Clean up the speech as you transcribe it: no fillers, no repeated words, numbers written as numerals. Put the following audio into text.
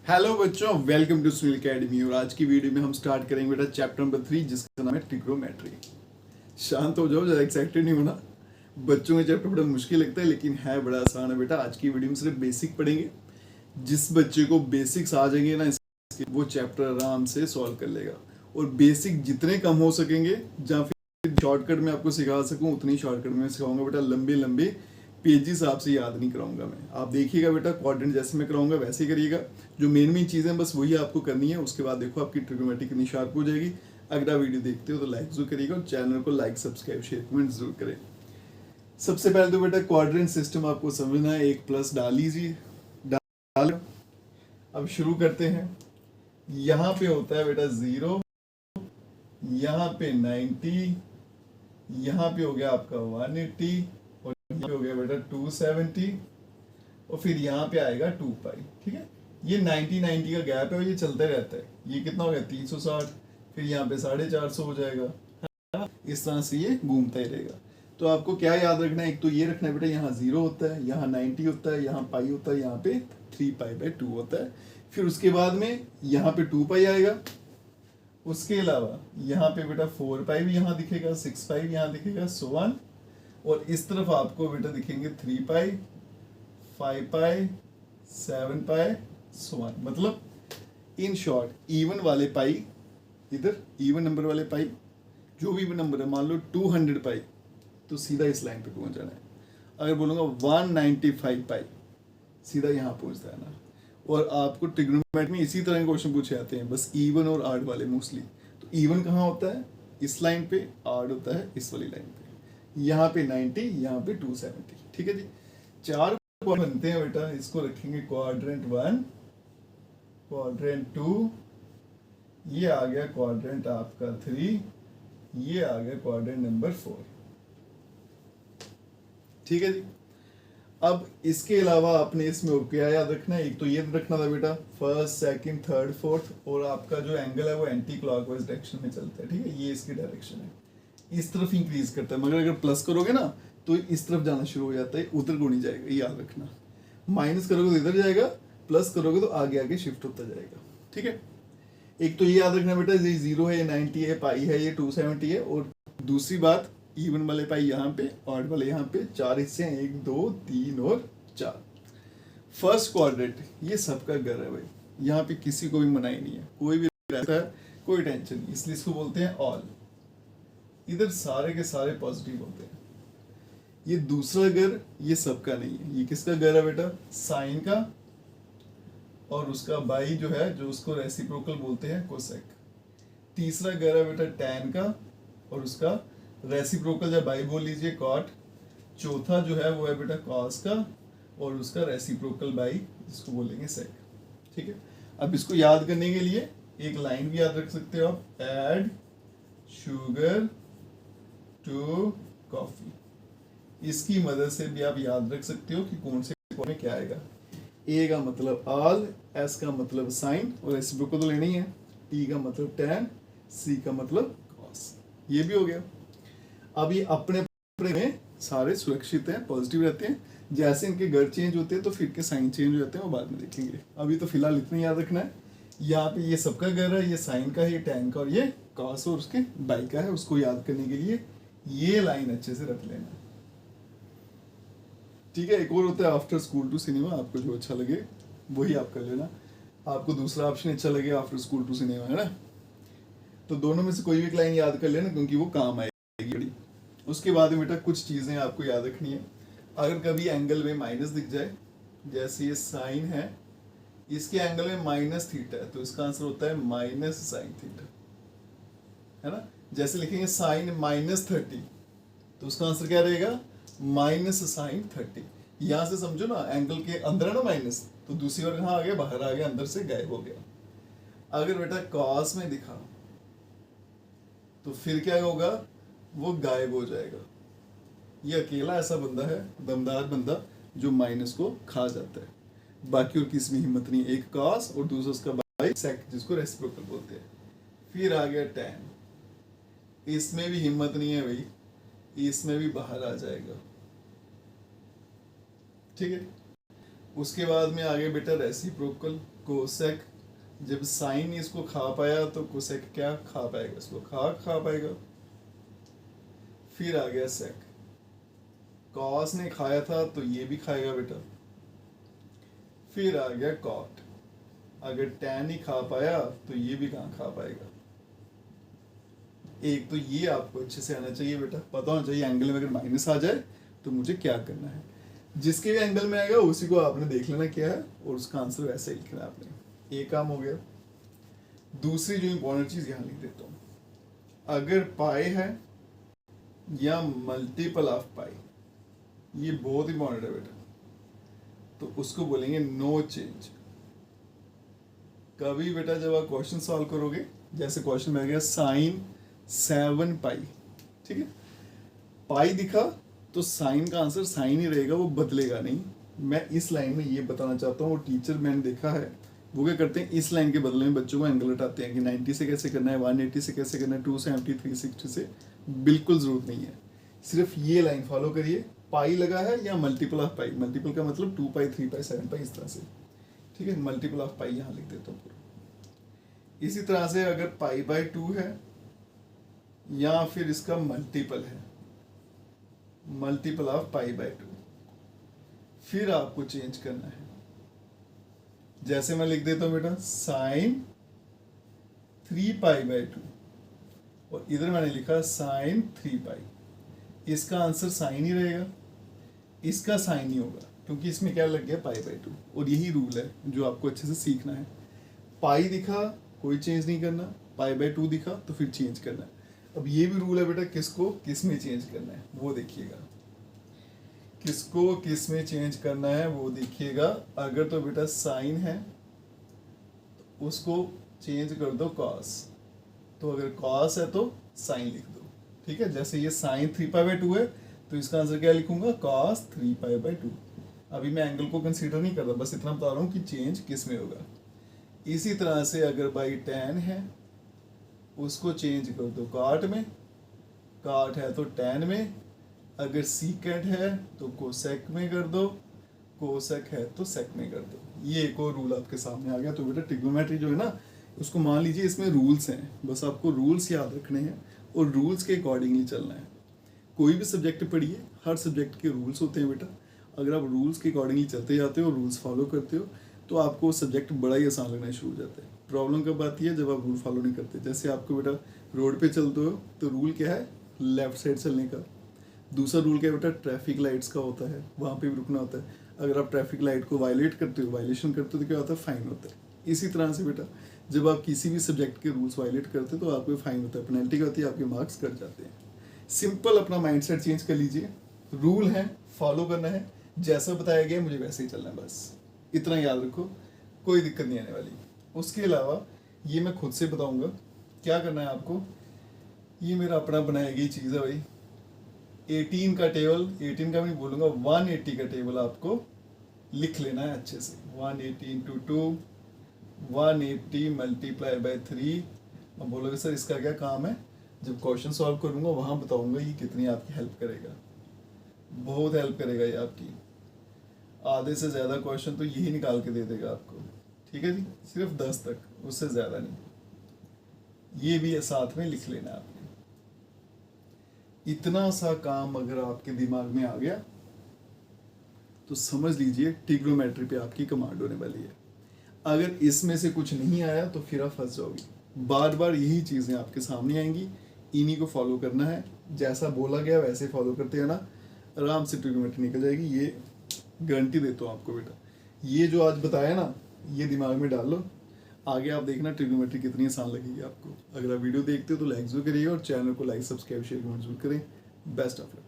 Hello बच्चों, welcome to Sunil academy. और आज की वीडियो में हम स्टार्ट करेंगे बेटा चैप्टर नंबर 3 जिसका नाम है ट्रिग्नोमेट्री। शांत हो जाओ, ज़्यादा एक्साइटेड नहीं होना। बच्चों का चैप्टर बड़ा मुश्किल लगता है लेकिन है बड़ा आसान है बेटा। आज की वीडियो में सिर्फ बेसिक पढ़ेंगे। जिस बच्चे को बेसिक्स आ जाएंगे ना इसके, वो चैप्टर आराम से सॉल्व कर लेगा। और बेसिक जितने कम हो सकेंगे, जहाँ फिर शॉर्टकट में आपको सिखा सकूँ उतनी शॉर्टकट में सिखाऊंगा बेटा। लंबे लंबे पेजेस आपसे याद नहीं कराऊंगा मैं। आप देखिएगा बेटा, क्वाड्रेंट जैसे मैं कराऊंगा वैसे ही करिएगा। जो मेन मेन चीज़ें बस वही आपको करनी है। उसके बाद देखो आपकी ट्रिग्नोमेट्री कितनी शार्प हो जाएगी। अगर आप वीडियो देखते हो तो लाइक जरूर करिएगा और चैनल को लाइक सब्सक्राइब शेयर कमेंट जरूर करें। सबसे पहले तो बेटा क्वाड्रेंट सिस्टम आपको समझना है। एक प्लस डाल लीजिए, डाल। अब शुरू करते हैं। यहाँ पे होता है बेटा 0, यहाँ पे 90, यहाँ पे हो गया आपका 180 और यहाँ पे हो गया बेटा 270 और फिर यहाँ पे आएगा 2 पाई। ठीक है, ये 90 का गैप है और ये चलता रहता है। ये कितना हो गया 360, फिर यहाँ पे 450 हो जाएगा, है ना। इस तरह से ये घूमता ही रहेगा। तो आपको क्या याद रखना है, एक तो ये रखना है बेटा यहाँ 0 होता है, यहाँ 90 होता है, यहाँ पाई होता है, यहाँ पे 3 पाई/2 होता है। फिर उसके बाद में यहाँ पे 2 पाई आएगा। उसके अलावा यहाँ पे बेटा 4 पाई भी यहाँ दिखेगा, 6 पाई भी यहाँ दिखेगा, सो ऑन। और इस तरफ आपको बेटा दिखेंगे 3 पाई, 5 पाई, 7 पाई, सो ऑन। मतलब इन शॉर्ट इवन वाले पाई इधर, इवन नंबर वाले पाई जो भी नंबर है, मान लो 200 पाई तो सीधा इस लाइन पे पहुंच जाना है। अगर बोलूँगा 195 पाई, सीधा यहाँ पहुंच जाना। और आपको ट्रिग्नोमेट्री में इसी तरह के क्वेश्चन पूछे जाते हैं, बस इवन और आड वाले मोस्टली। तो इवन कहाँ होता है, इस लाइन पे, आड होता है इस वाली लाइन पे। यहाँ पे 90, यहाँ पे 270। ठीक है जी, 4 बनते हैं बेटा। इसको रखेंगे क्वाड्रेंट 1, क्वाड्रेंट 2, ये आ गया क्वाड्रेंट आपका 3, ये आ गया क्वाड्रेंट नंबर 4। ठीक है जी। अब इसके अलावा आपने इसमें क्या याद रखना है, एक तो ये रखना था बेटा फर्स्ट, सेकंड, थर्ड, फोर्थ। और आपका जो एंगल है वो एंटी क्लॉकवाइज डायरेक्शन में चलता है। ठीक है, ये इसकी डायरेक्शन है, इस तरफ इंक्रीज करता है। मगर अगर प्लस करोगे ना तो इस तरफ जाना शुरू हो जाता है, उधर को नहीं जाएगा, ये याद रखना। माइनस करोगे तो इधर जाएगा, प्लस करोगे तो आगे आगे शिफ्ट होता जाएगा। ठीक है, एक तो ये याद रखना बेटा, ये 0 है, ये 90 है, पाई है, ये 270 है। और दूसरी बात, इवन वाले पाई यहाँ पे, ऑड वाले यहाँ पे। 4 हिस्से हैं, 1 2 3 और 4। फर्स्ट क्वाड्रेंट ये सबका घर है भाई, यहाँ पे किसी को भी मनाही नहीं है, कोई भी रहता है, कोई टेंशन नहीं, इसलिए इसको बोलते हैं ऑल। इधर सारे के सारे पॉजिटिव होते हैं। ये दूसरा घर ये सबका नहीं है। ये किसका घर है बेटा, साइन का, और उसका बाई जो है, जो उसको रेसिप्रोकल बोलते हैं, कोसेक। तीसरा घर है बेटा टैन का, और उसका रेसिप्रोकल या बाई बोल लीजिए, कॉट। चौथा जो है वो है बेटा कॉस का, और उसका रेसिप्रोकल बाई जिसको बोलेंगे सेक। ठीक है, अब इसको याद करने के लिए एक लाइन भी याद रख सकते हो आप, ऐड शुगर टू कॉफी। इसकी मदद से भी आप याद रख सकते हो कि कौन से में क्या आएगा। ए का मतलब ऑल, एस का मतलब साइन, और रेसिप्रोकल तो लेना ही है। टी का मतलब टैन, सी का मतलब कॉस। ये भी हो गया। अब ये अपने अपने में सारे सुरक्षित हैं, पॉजिटिव रहते हैं। जैसे इनके घर चेंज होते हैं तो फिर के साइन चेंज हो जाते हैं, वो बाद में देखेंगे। अभी तो फिलहाल इतना याद रखना है, यहाँ पे ये सबका घर है, ये साइन का है, ये टैन का, और ये कॉस और उसके बाई का है। उसको याद करने के लिए ये लाइन अच्छे से रख लेना। ठीक है, एक और होता है आफ्टर स्कूल टू सिनेमा। आपको जो अच्छा लगे वही आप कर लेना। आपको दूसरा ऑप्शन अच्छा लगे आफ्टर स्कूल टू सिनेमा, है ना, तो दोनों में से कोई भी लाइन याद कर लेना, क्योंकि वो काम आएगी बड़ी। उसके बाद में बेटा कुछ चीज़ें आपको याद रखनी है। अगर कभी एंगल में माइनस दिख जाए, जैसे ये साइन है, इसके एंगल में माइनस थीटा है, तो इसका आंसर होता है माइनस साइन थीटा, है ना। जैसे लिखेंगे साइन -30, तो उसका आंसर क्या रहेगा, माइनस साइन 30। यहाँ से समझो ना, एंगल के अंदर है ना माइनस, तो दूसरी ओर कहाँ आ गया, बाहर आ गया, अंदर से गायब हो गया। अगर बेटा कॉस में दिखा तो फिर क्या होगा, वो गायब हो जाएगा। ये अकेला ऐसा बंदा है, दमदार बंदा, जो माइनस को खा जाता है। बाकी और किसी में हिम्मत नहीं। एक कॉस और दूसरा उसका बाई, सेक, जिसको रेसिप्रोकल बोलते हैं। फिर आ गया टैन, इसमें भी हिम्मत नहीं है भाई, इसमें भी बाहर आ जाएगा। ठीक है, उसके बाद में आगे बेटा रेसिप्रोकल, कोसेक, जब साइन इसको खा पाया तो कोसेक क्या खा पाएगा, इसको खा पाएगा। फिर आ गया सेक, कॉस ने खाया था तो ये भी खाएगा बेटा। फिर आ गया कॉट, अगर टैन ही खा पाया तो ये भी कहाँ खा पाएगा। एक तो ये आपको अच्छे से आना चाहिए बेटा, पता होना चाहिए एंगल में अगर माइनस आ जाए तो मुझे क्या करना है। जिसके भी एंगल में आएगा उसी को आपने देख लेना क्या है और उसका आंसर वैसे ही लिखना है आपने। ये काम हो गया। दूसरी जो इंपॉर्टेंट चीज यहाँ लिख देता हूँ, अगर पाई है या मल्टीपल ऑफ पाई, ये बहुत इंपॉर्टेंट है बेटा, तो उसको बोलेंगे नो चेंज। कभी बेटा जब आप क्वेश्चन सॉल्व करोगे, जैसे क्वेश्चन में आ गया साइन 7 पाई, ठीक है, पाई दिखा तो साइन का आंसर साइन ही रहेगा, वो बदलेगा नहीं। मैं इस लाइन में ये बताना चाहता हूँ, टीचर मैंने देखा है वो क्या करते हैं, इस लाइन के बदले में बच्चों को एंगल हटाते हैं कि 90 से कैसे करना है, 180 से कैसे करना है, 270, 360 से। बिल्कुल जरूरत नहीं है, सिर्फ ये लाइन फॉलो करिए। पाई लगा है या मल्टीपल ऑफ पाई, मल्टीपल का मतलब 2 पाई, 3 पाई, 7 पाई, इस तरह से, ठीक है। मल्टीपल ऑफ पाई यहाँ लिख देता हूँ पूरा। इसी तरह से अगर पाई बाय 2 है या फिर इसका मल्टीपल है, मल्टीपल ऑफ पाई बाय 2, फिर आपको चेंज करना है। जैसे मैं लिख देता हूं बेटा साइन 3 पाई बाय 2, और इधर मैंने लिखा साइन 3 पाई। इसका आंसर साइन ही रहेगा, इसका साइन ही होगा, क्योंकि इसमें क्या लग गया पाई बाय 2। और यही रूल है जो आपको अच्छे से सीखना है। पाई दिखा कोई चेंज नहीं करना, पाई बाय 2 दिखा तो फिर चेंज करना है। अब ये भी रूल है बेटा, किसको किस में चेंज करना है वो देखिएगा, किसको किस में चेंज करना है वो देखिएगा। अगर तो बेटा साइन है तो उसको चेंज कर दो कॉस, तो अगर कॉस है तो साइन लिख दो, ठीक है। जैसे ये साइन 3 पाई बाय 2 है तो इसका आंसर क्या लिखूंगा, कॉस 3 पाई बाय 2। अभी मैं एंगल को कंसीडर नहीं कर रहा, बस इतना बता रहा हूँ कि चेंज किस में होगा। इसी तरह से अगर बाई टैन है उसको चेंज कर दो काट में, काट है तो टैन में, अगर सीकेंट है तो कोसेक में कर दो, कोसेक है तो सेक में कर दो। ये एक और रूल आपके सामने आ गया। तो बेटा ट्रिग्नोमेट्री जो है ना, उसको मान लीजिए इसमें रूल्स हैं, बस आपको रूल्स याद रखने हैं और रूल्स के अकॉर्डिंगली चलना है। कोई भी सब्जेक्ट पढ़िए, हर सब्जेक्ट के रूल्स होते हैं बेटा। अगर आप रूल्स के अकॉर्डिंगली चलते जाते हो, रूल्स फॉलो करते हो, तो आपको सब्जेक्ट बड़ा ही आसान लगना शुरू हो जाता है। प्रॉब्लम कब आती है, जब आप रूल फॉलो नहीं करते। जैसे आपको बेटा रोड पे चलते हो तो रूल क्या है, लेफ्ट साइड चलने का। दूसरा रूल क्या है बेटा, ट्रैफिक लाइट्स का होता है, वहाँ पे भी रुकना होता है। अगर आप ट्रैफिक लाइट को वायलेट करते हो, वायलेशन करते हो, तो क्या होता है, फाइन होता है। इसी तरह से बेटा जब आप किसी भी सब्जेक्ट के रूल्स वायलेट करते हो तो आपको फाइन होता है, पेनल्टी होती है, आपके मार्क्स कट जाते हैं। सिंपल अपना माइंडसेट चेंज कर लीजिए, रूल है फॉलो करना है, जैसा बताया गया मुझे वैसे ही चलना है, बस इतना याद रखो, कोई दिक्कत नहीं आने वाली। उसके अलावा ये मैं खुद से बताऊंगा क्या करना है आपको। ये मेरा अपना बनाई गई चीज़ है भाई। 18 का टेबल, 18 का मैं बोलूँगा 180 का टेबल आपको लिख लेना है अच्छे से। 180 इंटू 2, 180 मल्टीप्लाई बाई 3। अब बोलोगे सर इसका क्या काम है, जब क्वेश्चन सॉल्व करूँगा वहाँ बताऊँगा ये कितनी आपकी हेल्प करेगा। बहुत हेल्प करेगा ये आपकी, आधे से ज़्यादा क्वेश्चन तो यही निकाल के दे देगा आपको, ठीक है जी। सिर्फ 10 तक, उससे ज़्यादा नहीं। ये भी साथ में लिख लेना आपने। इतना सा काम अगर आपके दिमाग में आ गया तो समझ लीजिए ट्रिग्नोमेट्री पे आपकी कमांड होने वाली है। अगर इसमें से कुछ नहीं आया तो फिर आप फंस जाओगे। बार बार यही चीज़ें आपके सामने आएंगी, इन्हीं को फॉलो करना है। जैसा बोला गया वैसे फॉलो करते हैं ना, आराम से ट्रिग्नोमेट्री निकल जाएगी। ये गारंटी देता हूँ आपको बेटा। ये जो आज बताया ना, ये दिमाग में डाल लो, आगे आप देखना ट्रिग्नोमेट्री कितनी आसान लगेगी आपको। अगर आप वीडियो देखते हो तो लाइक जरूर करिएगा और चैनल को लाइक सब्सक्राइब शेयर जरूर करें। Best of luck.